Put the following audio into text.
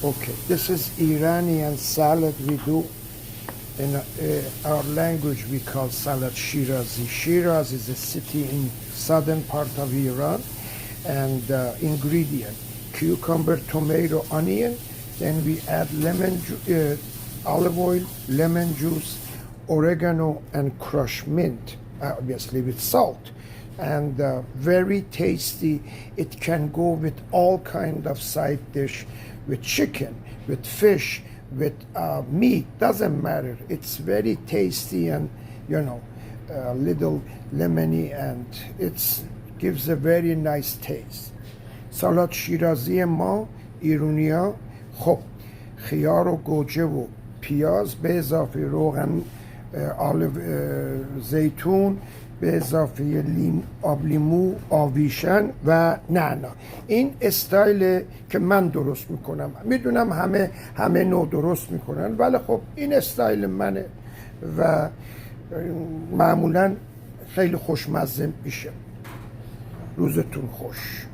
Okay, this is Iranian salad we do. In our language, we call salad Shirazi. Shiraz is a city in southern part of Iran, and ingredient: cucumber, tomato, onion. Then we add olive oil, lemon juice, oregano, and crushed mint, obviously with salt. And very tasty. It can go with all kind of side dish, with chicken, with fish, with meat, doesn't matter. It's very tasty, and a little lemony, and it gives a very nice taste. سالاد شیرازی ما ایرونیا. خب خیار و گوجه و پیاز به اضافه روغن، زیتون، به اضافه آب لیمو، آویشن و نعنا. این استایل که من درست میکنم. میدونم همه نوع درست میکنن، ولی خب این استایل منه و معمولا خیلی خوشمزه میشه. روزتون خوش.